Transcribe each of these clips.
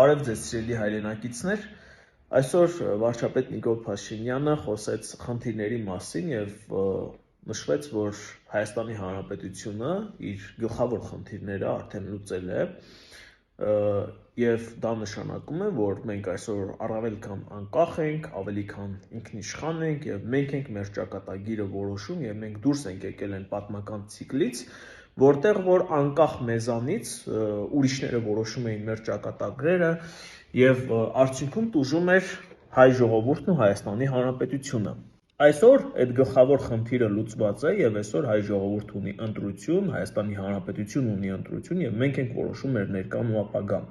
Բարև ձեզ սիրելի հայրենակիցներ, այսօր վարչապետ Նիկոլ Փաշինյանը խոսեց խնդիրների մասին եւ նշվեց, որ Հայաստանի Հանրապետությունը իր գլխավոր խնդիրները արդեն լուծել է եւ դա նշանակում է, որ մենք այսօր առավել քան անկախ ենք, ավելի քան ինքնիշխան ենք եւ մենք ենք մեր ճակատագիրը որոշում եւ մենք դուրս ենք եկել այն պատմական ցիկլից, որտեղ որ անկախ մեզանից ուրիշները որոշում էին մեր ճակատագրերը եւ արդյունքում տուժում էր հայ ժողովուրդն ու Հայաստանի Հանրապետությունը։ Այսօր այդ գլխավոր խնդիրը լուծված է եւ այսօր հայ ժողովուրդը ունի ընտրություն, Հայաստանի Հանրապետությունը ունի ընտրություն եւ մենք ենք որոշում մեր ներկան ու ապագան։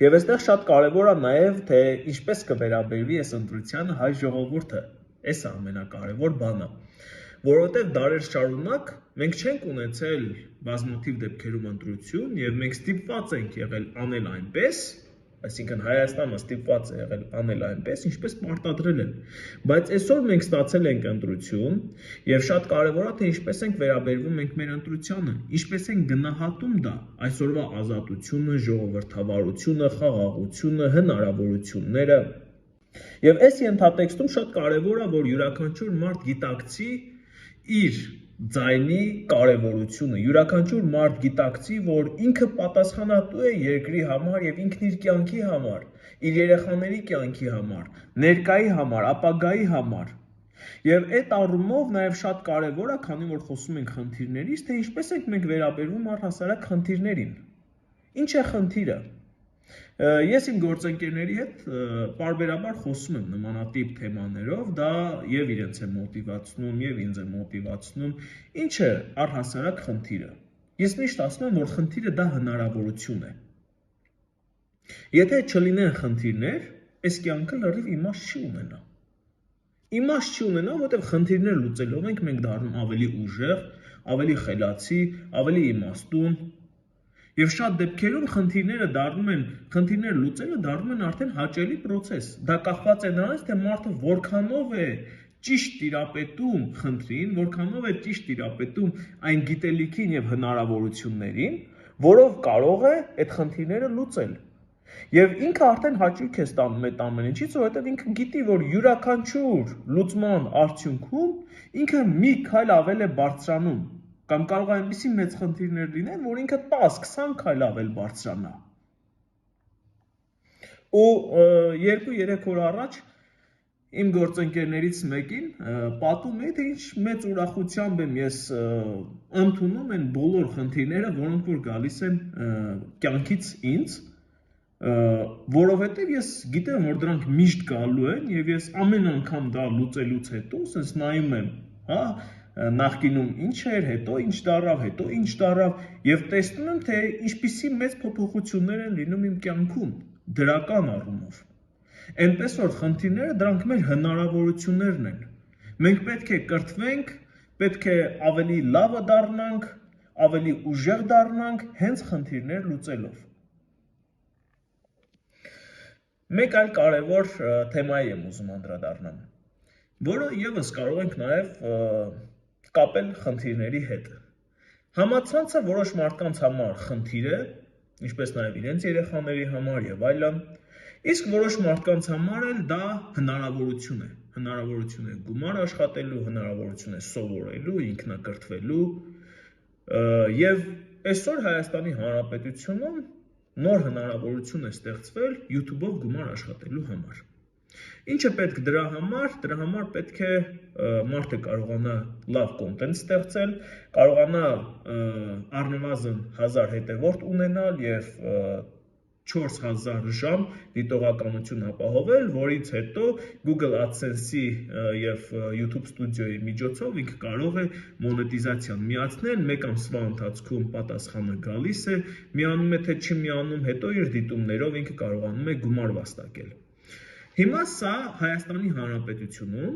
Եվ այստեղ շատ կարեւոր է նաեւ թե ինչպես կվերաբերվի այս ընտրությանը հայ ժողովուրդը։ Այս է ամենակարևոր բանը։ Որովհետև դարեր շարունակ մենք չենք ունեցել բազմաթիվ դեպքերում ընտրություն եւ մենք ստիպված ենք եղել անել այնպես, այսինքն Հայաստանը ստիպված է եղել անել այնպես, ինչպես պարտադրել են։ Բայց այսօր մենք ստացել ենք ընտրություն եւ շատ կարեւոր է թե ինչպես ենք վերաբերվում մենք մեր ընտրությանը, ինչպես ենք գնահատում դա, այսօրվա ազատությունը, ժողովրդավարությունը, խաղաղությունը, հնարավորությունները։ Եվ այս ենթատեքստում շատ կարեւոր է որ յուրաքանչյուր մարդ գիտակցի իր ձայնի կարևորությունը, յուրաքանչյուր մարդ գիտակցի, որ ինքը պատասխանատու է երկրի համար եւ ինքն իր կյանքի համար, իր երեխաների կյանքի համար, ներկայի համար, ապագայի համար։ Եվ այդ առումով նաեւ շատ կարեւոր է, քանի որ խոսում ենք խնդիրներից, թե ինչպես ենք մենք վերաբերվում առհասարակ խնդիրներին։ Ինչ է խնդիրը։ Ես իմ գործընկերների հետ պարբերաբար խոսում եմ նմանատիպ թեմաներով, դա եւ իրենց է մոտիվացնում, եւ ինձ է մոտիվացնում, ինչ է առհասարակ խնդիրը։ Ես միշտ ասում եմ, որ խնդիրը դա հնարավորություն է։ Եթե չլինեն խնդիրներ, այս կյանքը լրիվ իմաստ չի ունենա։ Իմաստ չի ունենա, որովհետեւ խնդիրներ լուծելով մենք դառնում ավելի ուժեղ, ավելի խելացի, ավելի իմաստուն։ Եվ շատ դեպքերում խնդիրներ լուծելը դառնում են արդեն հաճելի process։ Դա կախված է նրանից, թե մարդը որքանով է ճիշտ տիրապետում խնդրին, որքանով է ճիշտ տիրապետում այն գիտելիքին եւ հնարավորություններին, որով կարող է այդ խնդիրները լուծել։ Եվ ինքը արդեն հաճույք է ստանում այդ ամեն ինչից, որովհետեւ ինքը գիտի, որ յուրաքանչյուր լուծման արդյունքում ինքը մի քայլ ավել է բարձրանում։ Կամ կարող է այնպիսի մեծ խնդիրներ լինեն, որ ինքը 10-20 քայլ ավել բարձրանա։ Ու 2-3 օր առաջ իմ գործընկերներից մեկին պատում էի, թե ինչ մեծ ուրախությամբ եմ ես ընդունում են բոլոր խնդիրները, որոնք որ գալիս են կյանքից ինձ, որովհետև ես գիտեմ, որ դրանք միշտ գալու են եւ ես ամեն անգամ դա լուծելուց հետո ասես նայում եմ, հա, նախկինում ինչ էր, հետո ինչ դարավ, հետո ինչ դարավ եւ տեսնում եմ թե ինչպիսի մեծ փոփոխություններ են լինում իմ կյանքում դրական առումով։ Այնպես որ խնդիրները դրանք մեր հնարավորություններն են։ Մենք պետք է կրթվենք, պետք է ավելի լավը դառնանք, ավելի ուժեղ դառնանք հենց խնդիրներ լուծելով։ Մեկ այլ կարևոր թեմայի եմ ուզում անդրադառնամ, որը եւս կարող ենք նաեւ կապել խնդիրների հետ։ Համացանցը որոշ մարդկանց համար խնդիր է, ինչպես նաև իրենց երեխաների համար եւ այլն, իսկ որոշ մարդկանց համար էլ դա հնարավորություն է։ Հնարավորություն է գումար աշխատելու, հնարավորություն է սովորելու, ինքնակրթվելու եւ այսօր Հայաստանի Հանրապետությունում նոր հնարավորություն է ստեղծվել YouTube-ով գումար աշխատելու համար։ Ինչը պետք դրա համար պետք է մարդը կարողանա լավ կոնտենտ ստեղծել, կարողանա առնվազն 1000 հետևորդ ունենալ եւ 4000 ժամ դիտողականություն ապահովել, որից հետո Google AdSense-ի եւ YouTube Studio-ի միջոցով ինքը կարող է մոնետիզացիան միացնել, մեկ ամսվա ընթացքում պատասխանը գալիս է, միանում է թե չի միանում, հետո իր դիտումներով ինքը կարողանում է գումար վաստակել։ Հիմա սա Հայաստանի Հանրապետությունում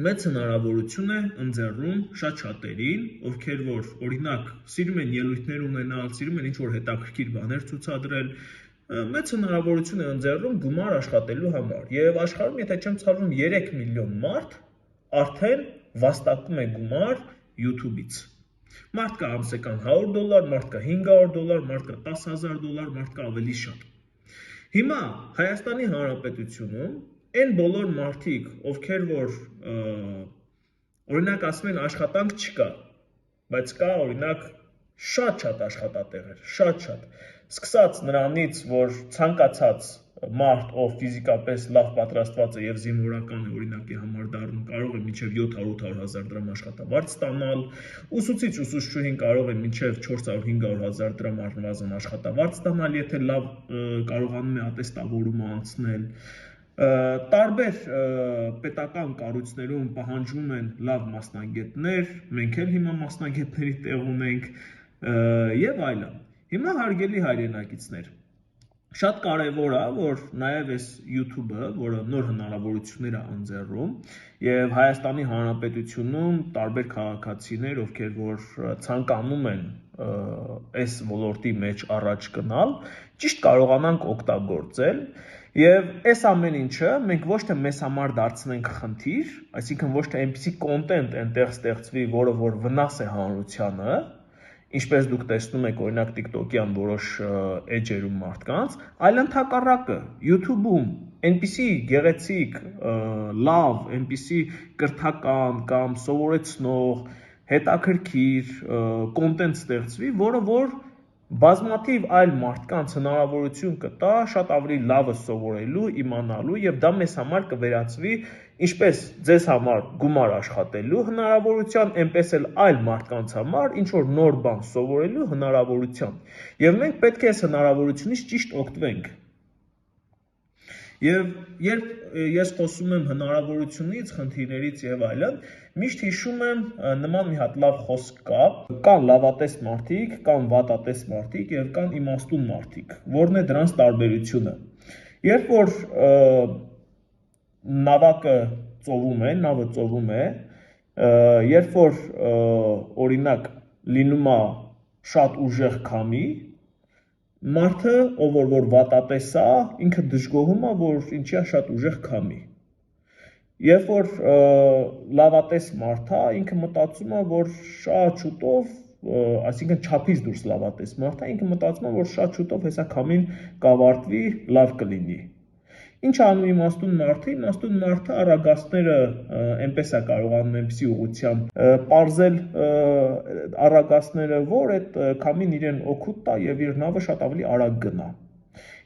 մեծ հնարավորություն է ընձեռում շատ շատերին, ովքեր որ օրինակ սիրում են ելույթներ ունենալ, սիրում են ինչ-որ հետաքրքիր բաներ ցուցադրել, մեծ հնարավորություն է ընձեռում գումար աշխատելու համար։ Եվ աշխարհում, եթե չեմ ցավում, 3 միլիոն մարդ արդեն վաստակում է գումար YouTube-ից։ Մարդ կա ամսական $100, մարդ կա $500, մարդ կա $10,000, մարդ կա ավելի շատ։ Հիմա Հայաստանի Հանրապետությունում այն բոլոր մարդիկ, ովքեր որ օրինակ ասում են աշխատանք չկա, բայց կա օրինակ շատ աշխատատեղեր, շատ։ Սկսած նրանից, որ ցանկացած մարդ, ով ֆիզիկապես լավ պատրաստված է եւ զինվորական է, օրինակի համար դառնում, կարող է մինչեւ 700-800 դրամ աշխատավարձ ստանալ, ուսուցիչ-ուսուցչուհին կարող է մինչեւ 400-500 դրամ առնվազն աշխատավարձ ստանալ, եթե լավ կարողանում է ատեստավորումը անցնել։ Տարբեր պետական կառույցներում պահանջվում են լավ մասնագետներ, մենք էլ հիմա մասնագետների տեղ ունենք եւ այլն։ Հիմա հարգելի հայրենակիցներ, շատ կարևոր է, որ նաև այս YouTube-ը, որը նոր հնարավորություններ է ընձեռում, եւ Հայաստանի Հանրապետությունում տարբեր քաղաքացիներ, ովքեր որ ցանկանում են այս ոլորտի մեջ առաջ գնալ, ճիշտ կարողանանք օգտագործել, եւ այս ամեն ինչը մենք ոչ թե մեզ համար դարձնենք խնդիր, այսինքն ոչ թե այնպիսի կոնտենտ այնտեղ ստեղծվի, որը որ վնաս է հանրությանը, ինչպես դուք տեսնում եք օրինակ TikTok-յան որոշ էջերում մարդկանց, այլ ընդհակառակը YouTube-ում այնպիսի գեղեցիկ, լավ, այնպիսի կրթական կամ սովորեցնող, հետաքրքիր կոնտենտ ստեղծվի, որը որ բազմաթիվ այլ մարդկանց հնարավորություն կտա շատ ավելի լավը սովորելու, իմանալու եւ դա մեզ համար կվերածվի ինչպես ձեզ համար գումար աշխատելու հնարավորության, այնպես էլ այլ մարդկանց համար ինչ որ նոր բան սովորելու հնարավորության։ Եվ մենք պետք է այս հնարավորությունից ճիշտ օգտվենք։ Եվ երբ ես խոսում եմ հնարավորությունից, խնդիրներից եւ այլն, միշտ հիշում եմ նման մի հատ լավ խոսք կա, կան լավատես մարդիկ, կան վատատես մարդիկ եւ կան իմաստուն մարդիկ, որն է դրանց տարբերությունը։ Երբ որ նավակը ծովում է, երբ որ օրինակ լինում է շատ ուժեղ քամի, մարդը, ով որ վատատես է, ինքը դժգոհում է, որ ինչի է շատ ուժեղ քամի։ Երբ որ լավատես մարդ է, ինքը մտածում է, որ շատ շուտով, այսինքն չափից դուրս լավատես մարդ է, ինքը մտածում է, որ շատ շուտով հեսա քամին կավարտվի, լավ կլինի։ Ինչ անում իմաստուն մարդը, իմաստուն մարդը առագաստները այնպես է կարողանում այնպիսի ուղղությամբ պարզել առագաստները, որ այդ քամին իրեն օգուտ տա եւ իր նավը շատ ավելի արագ գնա։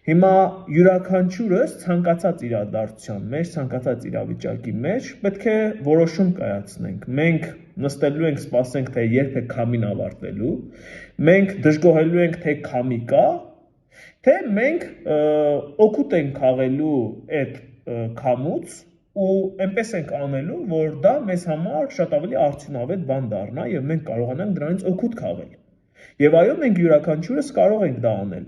Հիմա յուրաքանչյուրս ցանկացած իրադարձության մեջ, ցանկացած իրավիճակի մեջ պետք է որոշում կայացնենք։ Մենք նստելու ենք, սպասենք, թե երբ է քամին ավարտվելու, մենք դժգոհելու ենք, թե քամի կա, թե մենք օգուտ ենք քաղելու այդ քամուց ու այնպես ենք անելու, որ դա մեզ համար շատ ավելի արդյունավետ բան դառնա եւ մենք կարողանանք դրանից օգուտ քաղել։ Եվ այո, մենք յուրաքանչյուրս կարող ենք դա անել։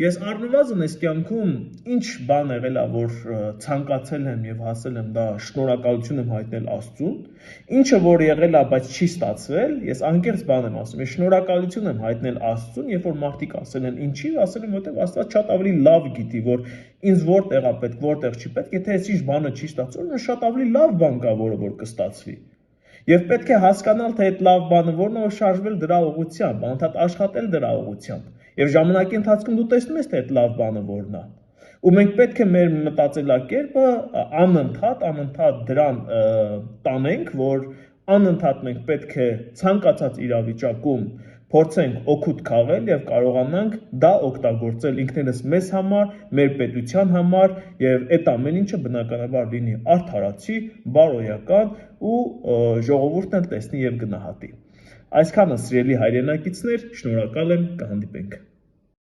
Ես առնվազն այս կյանքում ինչ բան եղել է, որ ցանկացել եմ եւ հասել եմ, դա շնորհակալություն եմ հայտնել Աստծուն, ինչը որ եղել է, բայց չի ստացվել, ես անկեղծ բան եմ ասում, ես շնորհակալություն եմ հայտնել Աստծուն, երբ որ մարդիկ ասել են ինչի, ասել եմ, որտեղ Աստված շատ ավելի լավ գիտի, որ ինձ որտեղ է պետք, որտեղ չի պետք, եթե այս ինչ բանը չի ստացվում, շատ ավելի լավ բան կա, որը որ կստացվի։ Եվ պետք է հասկանալ, թե այդ լավ բանը որն է, որ շարժվել դրա ուղղությամբ, անդադ աշխատել դրա ուղղությամբ։ Եվ ժամանակի ընթացքում դու տեսնում ես, թե այդ լավ բանը որն է։ Ու մենք պետք է մեր մտածելակերպը անընդհատ դրան տանենք, որ անընդհատ մենք պետք է ցանկացած իրավիճակում փորձենք օգուտ քաղել եւ կարողանանք դա օգտագործել ինքներս մեզ համար, մեր պետության համար եւ այդ ամեն ինչը բնականաբար լինի արդարացի, բարոյական ու ժողովուրդն էլ տեսնի եւ գնահատի։ Այսքանը սիրելի հայրենակիցներ, շնորհակալ եմ, կհանդիպենք։